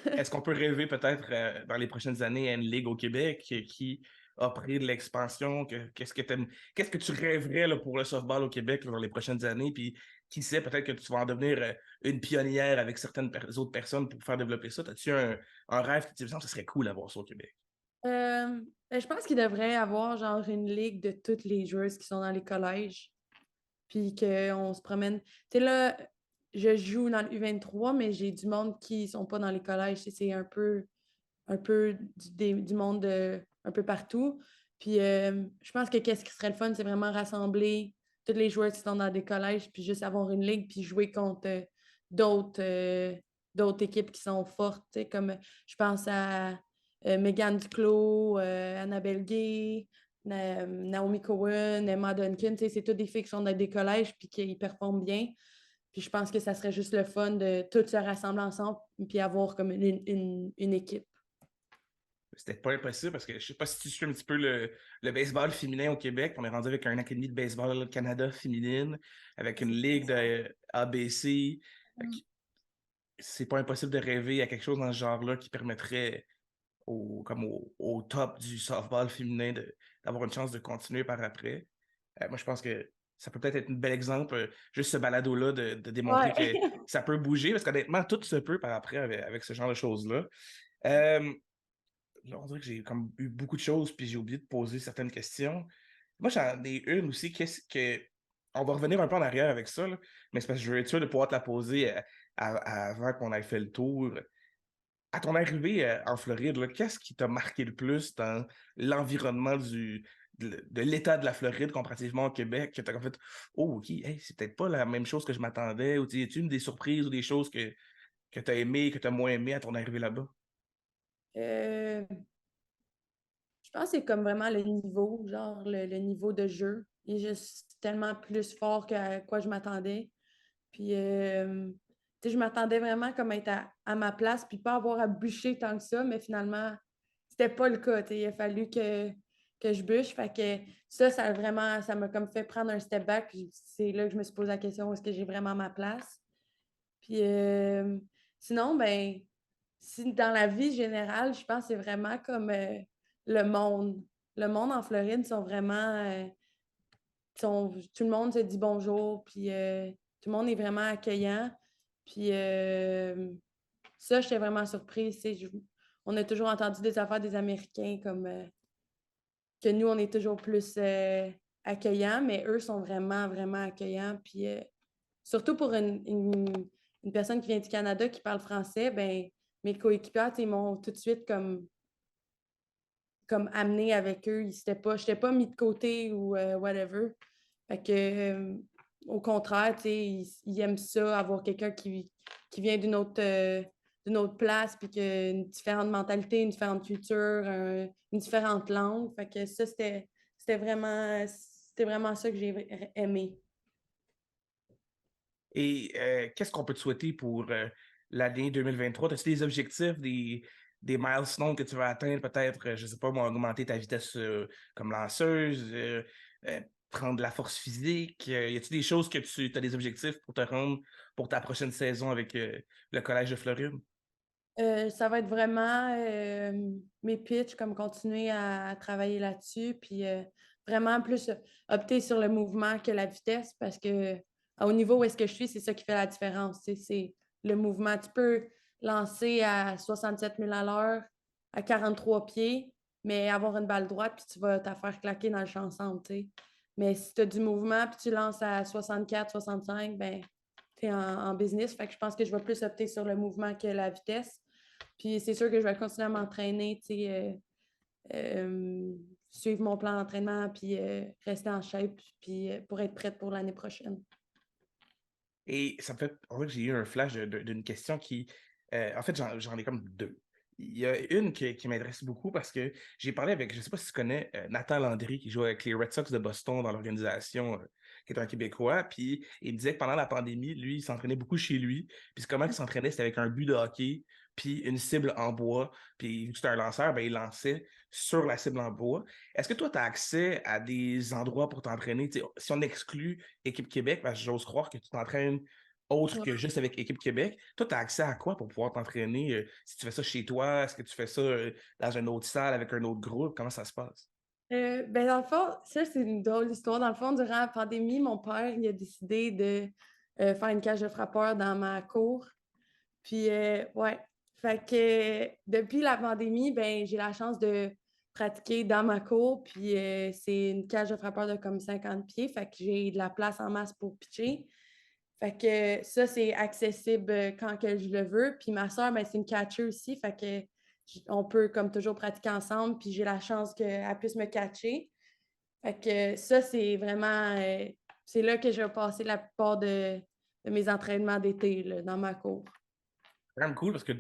Est-ce qu'on peut rêver peut-être dans les prochaines années à une ligue au Québec qui a pris de l'expansion? Qu'est-ce que tu rêverais là, pour le softball au Québec là, dans les prochaines années? Puis qui sait, peut-être que tu vas en devenir une pionnière avec certaines autres personnes pour faire développer ça. As-tu un rêve qui te dit, ça serait cool d'avoir ça au Québec? Je pense qu'il devrait y avoir genre une ligue de toutes les joueuses qui sont dans les collèges. Puis qu'on se promène. Tu sais, là, je joue dans le U23, mais j'ai du monde qui sont pas dans les collèges. C'est un peu du monde un peu partout. Puis je pense que qu'est-ce qui serait le fun, c'est vraiment rassembler tous les joueurs qui sont dans des collèges, puis juste avoir une ligue, puis jouer contre d'autres d'autres équipes qui sont fortes. Tu sais, comme je pense à Megan Duclos, Annabelle Gay, Naomi Cohen, Emma Duncan. Tu sais, c'est toutes des filles qui sont dans des collèges, puis qui performent bien. Puis je pense que ça serait juste le fun de tous se rassembler ensemble, puis avoir comme une équipe. C'était pas impossible parce que je sais pas si tu suis un petit peu le baseball féminin au Québec. On est rendu avec un académie de baseball Canada féminine, avec une ligue de ABC. Fait que c'est pas impossible de rêver à quelque chose dans ce genre-là qui permettrait au top du softball féminin d'avoir une chance de continuer par après. Moi, je pense que ça peut peut-être être un bel exemple, juste ce balado-là, de démontrer Ouais. que ça peut bouger, parce qu'honnêtement, tout se peut par après avec ce genre de choses-là. Euh, Là, on dirait que j'ai comme eu beaucoup de choses, puis j'ai oublié de poser certaines questions. Moi, j'en ai une aussi. Qu'est-ce que. On va revenir un peu en arrière avec ça, là, mais c'est parce que je veux être sûr de pouvoir te la poser avant qu'on ait fait le tour. À ton arrivée en Floride, là, qu'est-ce qui t'a marqué le plus dans l'environnement de l'état de la Floride comparativement au Québec, que t'as comme fait, oh, ok, hey, c'est peut-être pas la même chose que je m'attendais, ou y a-tu une des surprises ou des choses que t'as aimé, que t'as moins aimé à ton arrivée là-bas? Euh, je pense que c'est comme vraiment le niveau, genre le niveau de jeu. Il est juste tellement plus fort qu'à quoi je m'attendais. Puis, tu sais, je m'attendais vraiment comme être à ma place, puis pas avoir à bûcher tant que ça, mais finalement, c'était pas le cas. Tu sais, il a fallu que je bûche. Fait que ça m'a comme fait prendre un step back. Puis c'est là que je me suis posé la question, est-ce que j'ai vraiment ma place? Puis, sinon, ben, si dans la vie générale, je pense que c'est vraiment comme le monde. Le monde en Floride sont vraiment. Tout le monde se dit bonjour, puis tout le monde est vraiment accueillant. Puis ça, j'étais vraiment surprise. On a toujours entendu des affaires des Américains comme que nous, on est toujours plus accueillants, mais eux sont vraiment, vraiment accueillants. Puis surtout pour une personne qui vient du Canada qui parle français, ben mes coéquipiers, ils m'ont tout de suite comme amené avec eux. Je n'étais pas mis de côté ou whatever. Fait que, au contraire, ils aiment ça, avoir quelqu'un qui vient d'une autre place, puis qui a une différente mentalité, une différente culture, une différente langue. Fait que ça, c'était vraiment ça que j'ai aimé. Et qu'est-ce qu'on peut te souhaiter pour l'année 2023? As-tu des objectifs, des milestones que tu veux atteindre? Peut-être, je ne sais pas, moi, augmenter ta vitesse comme lanceuse, euh, prendre de la force physique. Y a-t-il des choses que tu as des objectifs pour te rendre pour ta prochaine saison avec le Collège de Floride? Ça va être vraiment mes pitchs, comme continuer à travailler là-dessus, puis vraiment plus opter sur le mouvement que la vitesse, parce que au niveau où est-ce que je suis, c'est ça qui fait la différence. C'est le mouvement. Tu peux lancer à 67 000 à l'heure, à 43 pieds, mais avoir une balle droite, puis tu vas te faire claquer dans le champ centre. T'sais. Mais si tu as du mouvement, puis tu lances à 64, 65, ben, tu es en business. Fait que je pense que je vais plus opter sur le mouvement que la vitesse. Puis c'est sûr que je vais continuer à m'entraîner, tu sais, suivre mon plan d'entraînement, puis rester en shape, puis pour être prête pour l'année prochaine. Et ça me fait. En fait, j'ai eu un flash d'une question qui. En fait, j'en ai comme deux. il y a une qui m'intéresse beaucoup parce que j'ai parlé avec, je ne sais pas si tu connais, Nathan Landry qui joue avec les Red Sox de Boston dans l'organisation, qui est un Québécois. Puis il me disait que pendant la pandémie, lui, il s'entraînait beaucoup chez lui. Puis comment il s'entraînait, c'était avec un but de hockey, puis une cible en bois. Puis vu que c'était un lanceur, ben, il lançait sur la cible en bois. Est-ce que toi, tu as accès à des endroits pour t'entraîner? Tu sais, si on exclut Équipe Québec, parce que j'ose croire que tu t'entraînes autre que juste avec Équipe Québec. Toi, tu as accès à quoi pour pouvoir t'entraîner? Si tu fais ça chez toi, est-ce que tu fais ça dans une autre salle avec un autre groupe? Comment ça se passe? Ben dans le fond, ça, c'est une drôle d'histoire. Dans le fond, durant la pandémie, mon père, il a décidé de faire une cage de frappeurs dans ma cour. Puis, ouais. Fait que depuis la pandémie, ben, j'ai la chance de pratiquer dans ma cour. Puis, c'est une cage de frappeurs de comme 50 pieds. Fait que j'ai de la place en masse pour pitcher. Fait que ça, c'est accessible quand que je le veux. Puis ma soeur, ben, c'est une catcher aussi. Fait que on peut comme toujours pratiquer ensemble. Puis j'ai la chance qu'elle puisse me catcher. Fait que ça, c'est vraiment c'est là que je vais passer la plupart de mes entraînements d'été là, dans ma cour. C'est quand même cool parce que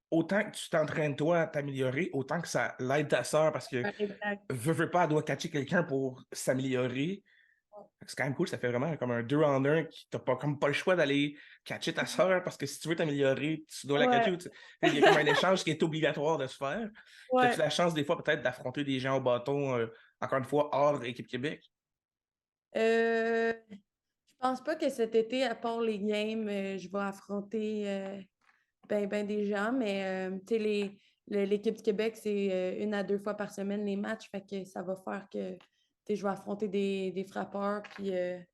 autant que tu t'entraînes toi à t'améliorer, autant que ça l'aide ta sœur parce que Ouais, exact. veut pas, elle doit catcher quelqu'un pour s'améliorer. C'est quand même cool, ça fait vraiment comme un deux en un qui t'as pas comme pas le choix d'aller catcher ta sœur parce que si tu veux t'améliorer, tu dois la catcher. Ouais. Il y a comme un échange qui est obligatoire de se faire. As-tu Ouais. la chance des fois peut-être d'affronter des gens au bâton, encore une fois, hors équipe Québec? Je pense pas que cet été, à part les games, je vais affronter ben des gens, mais tu sais, l'équipe du Québec, c'est une à deux fois par semaine les matchs, fait que ça va faire que tu sais, je vais affronter des frappeurs. Puis, tu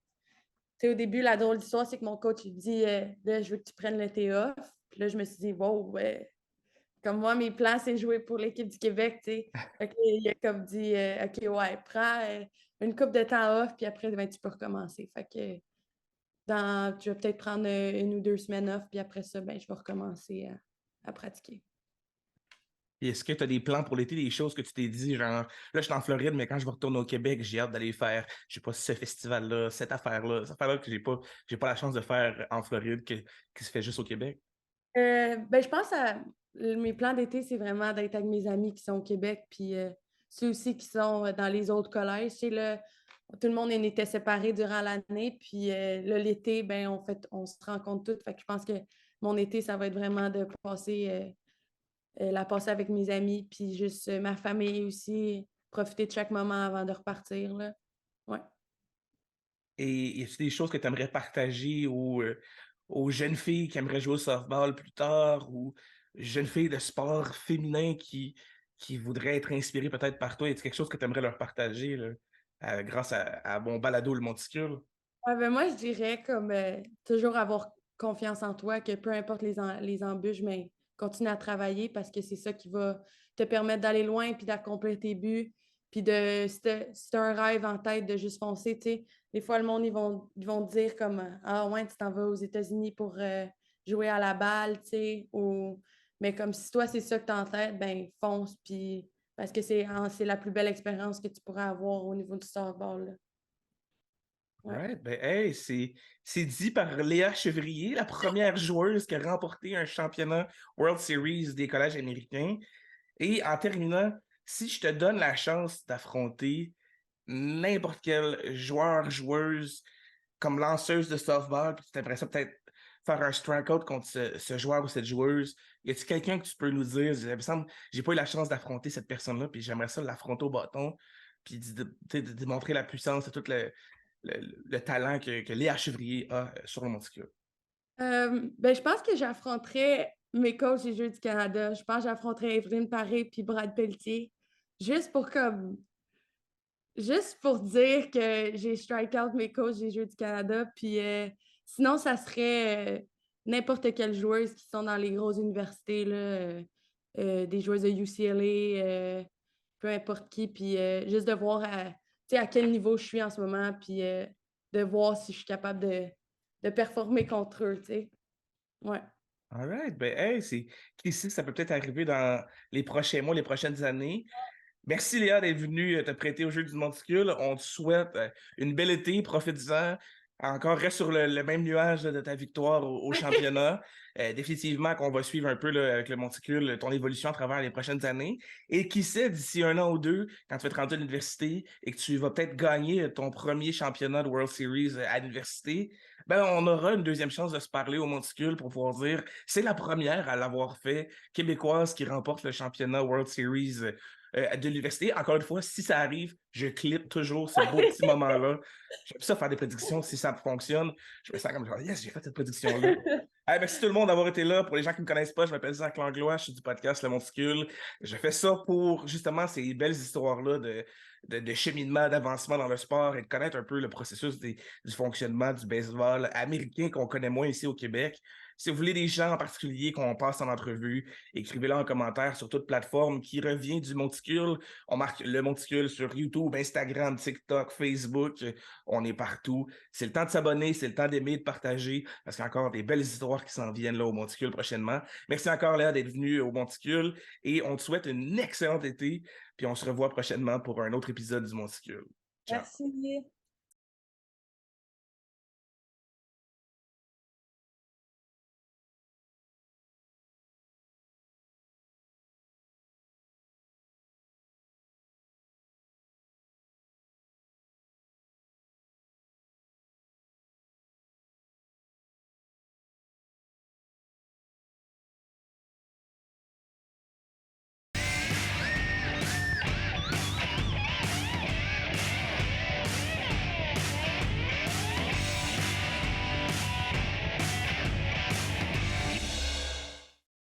sais, au début, la drôle d'histoire, c'est que mon coach, il dit là, je veux que tu prennes le thé off. Puis là, je me suis dit, wow, ouais. Comme moi, mes plans, c'est jouer pour l'équipe du Québec, tu sais. Fait que, il a comme dit, OK, ouais, prends une coupe de temps off, puis après, ben, tu peux recommencer. Fait que je vais peut-être prendre une ou deux semaines off, puis après ça, ben, je vais recommencer à pratiquer. Et est-ce que tu as des plans pour l'été, des choses que tu t'es dit, genre, là, je suis en Floride, mais quand je vais retourner au Québec, j'ai hâte d'aller faire, je sais pas, ce festival-là, cette affaire-là que j'ai pas la chance de faire en Floride, qui se fait juste au Québec? Ben, je pense à mes plans d'été, c'est vraiment d'être avec mes amis qui sont au Québec, puis ceux aussi qui sont dans les autres collèges. Tu sais, là, tout le monde était séparé durant l'année, puis là, l'été, ben, on se rencontre toutes. Fait que je pense que mon été, ça va être vraiment de la passer avec mes amis, puis juste ma famille aussi, profiter de chaque moment avant de repartir, là. Ouais. Et y a-t-il des choses que tu aimerais partager aux jeunes filles qui aimeraient jouer au softball plus tard ou jeunes filles de sport féminin qui voudraient être inspirées peut-être par toi? Y a quelque chose que tu aimerais leur partager là, grâce à mon balado Le Monticule? Ouais, ben moi, je dirais comme toujours avoir confiance en toi, que peu importe les embûches, mais continue à travailler parce que c'est ça qui va te permettre d'aller loin puis d'accomplir tes buts. Puis si t'as un rêve en tête de juste foncer, tu sais, des fois, le monde, ils vont te dire comme ah ouais, tu t'en vas aux États-Unis pour jouer à la balle, tu sais, mais comme si toi, c'est ça que t'as en tête, ben fonce, puis parce que c'est la plus belle expérience que tu pourras avoir au niveau du softball, là. Ouais. Ouais, ben hey, c'est dit par Léa Chevrier, la première joueuse qui a remporté un championnat World Series des collèges américains. Et en terminant, si je te donne la chance d'affronter n'importe quel joueur, joueuse, comme lanceuse de softball, puis tu aimerais ça peut-être faire un strikeout contre ce joueur ou cette joueuse, y a-t-il quelqu'un que tu peux nous dire, il me semble, j'ai pas eu la chance d'affronter cette personne-là, puis j'aimerais ça l'affronter au bâton, puis de démontrer la puissance et tout le talent que Léa Chevrier a sur le monticule. Ben, je pense que j'affronterais mes coachs des Jeux du Canada. Je pense que j'affronterais Evelyne Paré puis Brad Pelletier. Juste pour comme juste pour dire que j'ai strike out mes coachs des Jeux du Canada. Puis sinon, ça serait n'importe quelle joueuse qui sont dans les grosses universités, là, des joueuses de UCLA, peu importe qui. Puis juste de voir tu sais, à quel niveau je suis en ce moment, puis de voir si je suis capable de performer contre eux, tu sais. Ouais. All right, ben hey, qui sait, ça peut peut-être arriver dans les prochains mois, les prochaines années. Merci Léa d'être venue te prêter au jeu du monticule. On te souhaite une belle été, profites-en, Encore reste sur le même nuage là, de ta victoire au championnat. Définitivement qu'on va suivre un peu là, avec le monticule ton évolution à travers les prochaines années. Et qui sait, d'ici 1 an ou 2, quand tu vas te rendre à l'université et que tu vas peut-être gagner ton premier championnat de World Series à l'université, ben on aura une deuxième chance de se parler au monticule pour pouvoir dire c'est la première à l'avoir fait, québécoise qui remporte le championnat World Series de l'université. Encore une fois, si ça arrive, je clip toujours ce beau petit moment-là. J'aime ça faire des prédictions. Si ça fonctionne, je me sens comme genre, yes, j'ai fait cette prédiction-là. Hey, merci tout le monde d'avoir été là. Pour les gens qui ne me connaissent pas, je m'appelle Zach Langlois, je suis du podcast Le Monticule. Je fais ça pour justement ces belles histoires-là de cheminement, d'avancement dans le sport et de connaître un peu le processus du fonctionnement du baseball américain qu'on connaît moins ici au Québec. Si vous voulez des gens en particulier qu'on passe en entrevue, écrivez-le en commentaire sur toute plateforme qui revient du Monticule. On marque le Monticule sur YouTube, Instagram, TikTok, Facebook. On est partout. C'est le temps de s'abonner, c'est le temps d'aimer, de partager, parce qu'il y a encore des belles histoires qui s'en viennent là au Monticule prochainement. Merci encore, Léa, d'être venue au Monticule et on te souhaite une excellente été, puis on se revoit prochainement pour un autre épisode du Monticule. Ciao. Merci.